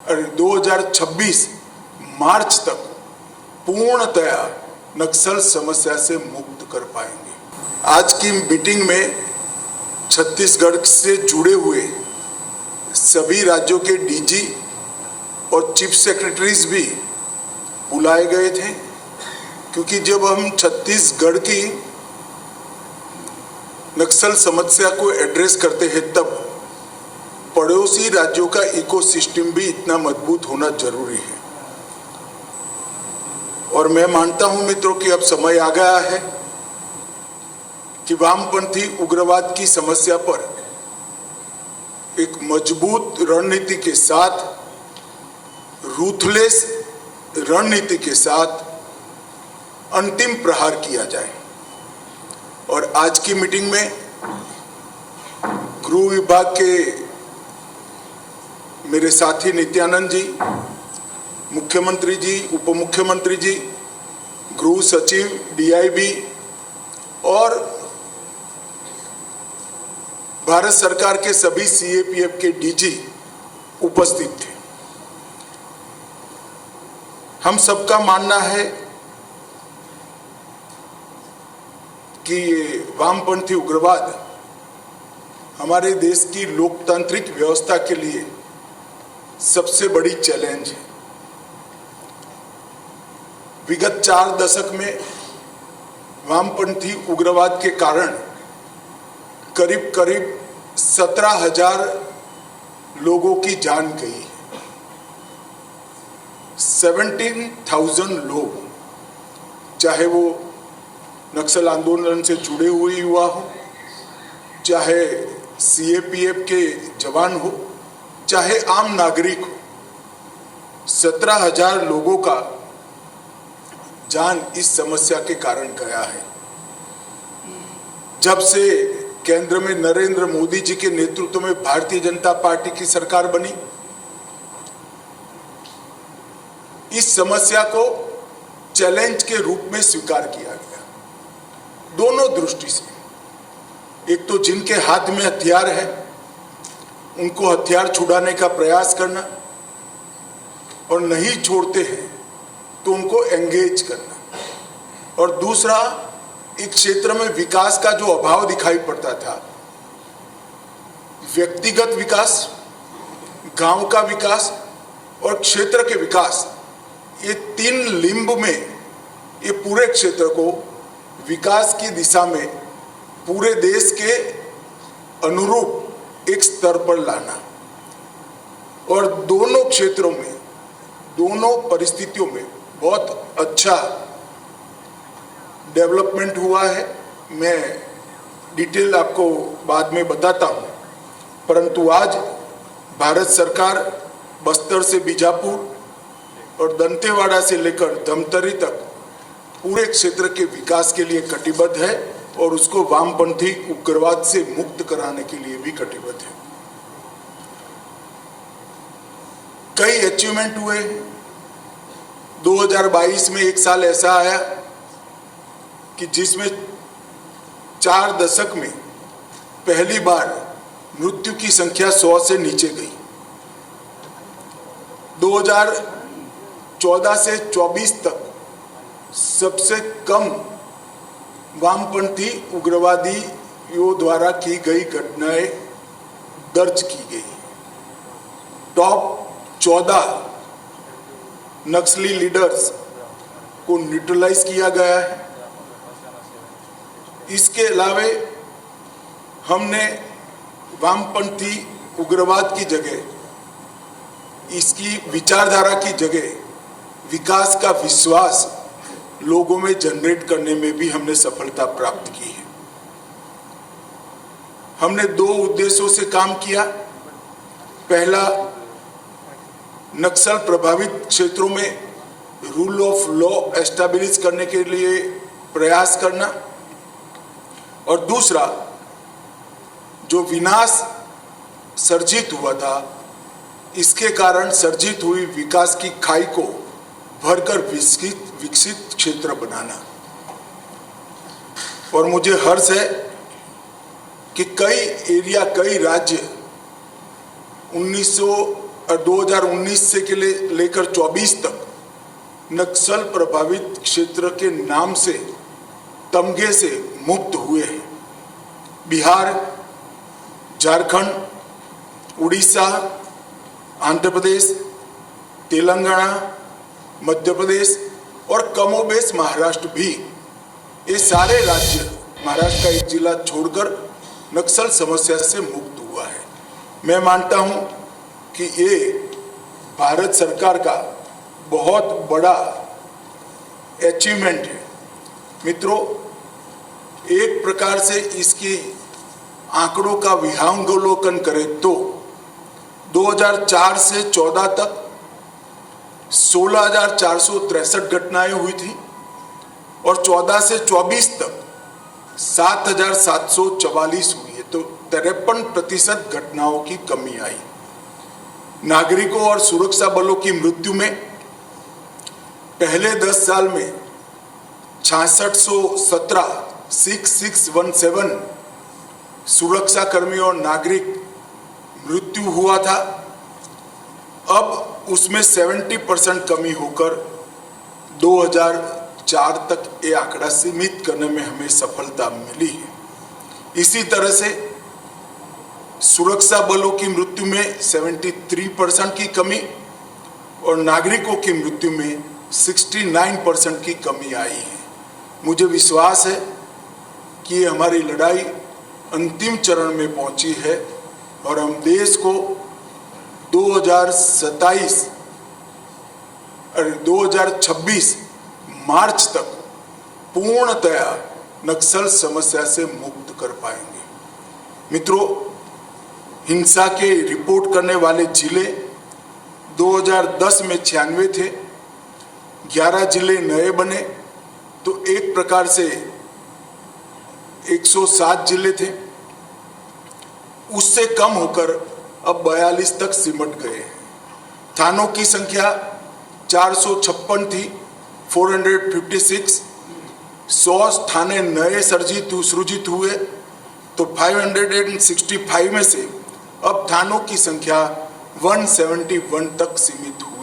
और 2026 मार्च तक पूर्णतया नक्सल समस्या से मुक्त कर पाएंगे। आज की मीटिंग में छत्तीसगढ़ से जुड़े हुए सभी राज्यों के डीजी और चीफ सेक्रेटरीज भी बुलाए गए थे, क्योंकि जब हम छत्तीसगढ़ की नक्सल समस्या को एड्रेस करते हैं तब पड़ोसी राज्यों का इकोसिस्टम भी इतना मजबूत होना जरूरी है। और मैं मानता हूं मित्रों कि अब समय आ गया है कि वामपंथी उग्रवाद की समस्या पर एक मजबूत रणनीति के साथ, रूथलेस रणनीति के साथ अंतिम प्रहार किया जाए। और आज की मीटिंग में गृह विभाग के मेरे साथी नित्यानंद जी, मुख्यमंत्री जी, उप मुख्यमंत्री जी, गृह सचिव, डीआईबी और भारत सरकार के सभी सीएपीएफ के डीजी उपस्थित थे। हम सबका मानना है कि वामपंथी उग्रवाद हमारे देश की लोकतांत्रिक व्यवस्था के लिए सबसे बड़ी चैलेंज है। विगत 4 दशक में वामपंथी उग्रवाद के कारण करीब 17,000 लोगों की जान गई है। 17,000 लोग, चाहे वो नक्सल आंदोलन से जुड़े हुए युवा हो, चाहे सीएपीएफ के जवान हो, चाहे आम नागरिक हो, 17,000 लोगों का जान इस समस्या के कारण गया है। जब से केंद्र में नरेंद्र मोदी जी के नेतृत्व में भारतीय जनता पार्टी की सरकार बनी, इस समस्या को चैलेंज के रूप में स्वीकार किया गया, दोनों दृष्टि से। एक तो जिनके हाथ में हथियार है उनको हथियार छुड़ाने का प्रयास करना, और नहीं छोड़ते हैं तो उनको एंगेज करना। और दूसरा, एक क्षेत्र में विकास का जो अभाव दिखाई पड़ता था, व्यक्तिगत विकास, गांव का विकास और क्षेत्र के विकास, ये 3 लिंब में ये पूरे क्षेत्र को विकास की दिशा में पूरे देश के अनुरूप एक स्तर पर लाना। और दोनों क्षेत्रों में, दोनों परिस्थितियों में बहुत अच्छा डेवलपमेंट हुआ है। मैं डिटेल आपको बाद में बताता हूं, परंतु आज भारत सरकार बस्तर से बीजापुर और दंतेवाड़ा से लेकर धमतरी तक पूरे क्षेत्र के विकास के लिए कटिबद्ध है और उसको वामपंथी उग्रवाद से मुक्त कराने के लिए भी कटिबद्ध है। कई अचीवमेंट हुए। 2022 में एक साल ऐसा आया कि जिसमें 4 दशक में पहली बार मृत्यु की संख्या 100 से नीचे गई। 2014 से 24 तक सबसे कम वामपंथी उग्रवादियों द्वारा की गई घटनाएं दर्ज की गई। टॉप 14 नक्सली लीडर्स को न्यूट्रलाइज किया गया है। इसके अलावा हमने वामपंथी उग्रवाद की जगह, इसकी विचारधारा की जगह विकास का विश्वास लोगों में जनरेट करने में भी हमने सफलता प्राप्त की है। हमने 2 उद्देश्यों से काम किया। पहला, नक्सल प्रभावित क्षेत्रों में रूल ऑफ लॉ एस्टैब्लिश करने के लिए प्रयास करना, और दूसरा, जो विनाश सर्जित हुआ था, इसके कारण सर्जित हुई विकास की खाई को भरकर विकसित क्षेत्र बनाना। और मुझे हर्ष है कि कई एरिया, कई राज्य और 2019 से के लेकर 24 तक नक्सल प्रभावित क्षेत्र के नाम से तमगे से मुक्त हुए हैं। बिहार, झारखंड, उड़ीसा, आंध्र प्रदेश, तेलंगाना, मध्य प्रदेश और कमोबेश महाराष्ट्र भी, ये सारे राज्य महाराष्ट्र का एक जिला छोड़कर नक्सल समस्या से मुक्त हुआ है। मैं मानता हूं कि ये भारत सरकार का बहुत बड़ा अचीवमेंट है। मित्रों, एक प्रकार से इसकी आंकड़ों का विहंगावलोकन करें तो 2004 से 14 तक 16,463 घटनाएं हुई थी और 14 से 24 तक 7,744 हुई है, तो 53% घटनाओं की कमी आई। नागरिकों और सुरक्षा बलों की मृत्यु में पहले 10 साल में 6617 सुरक्षा कर्मियों और नागरिक मृत्यु हुआ था। अब उसमें 70% कमी होकर 2004 तक ये आंकड़ा सीमित करने में हमें सफलता मिली है। इसी तरह से सुरक्षा बलों की मृत्यु में 73% की कमी और नागरिकों की मृत्यु में 69% की कमी आई है। मुझे विश्वास है कि हमारी लड़ाई अंतिम चरण में पहुंची है और हम देश को 2026 मार्च तक पूर्णतया नक्सल समस्या से मुक्त कर पाएंगे। मित्रों, हिंसा के रिपोर्ट करने वाले जिले 2010 में 96 थे, 11 जिले नए बने, तो एक प्रकार से 107 जिले थे। उससे कम होकर अब 42 तक सिमट गए। थानों की संख्या 456 थी, 456। 100 थाने नए सृजित हुए, तो 565 में से अब थानों की संख्या 171 तक सीमित हुई।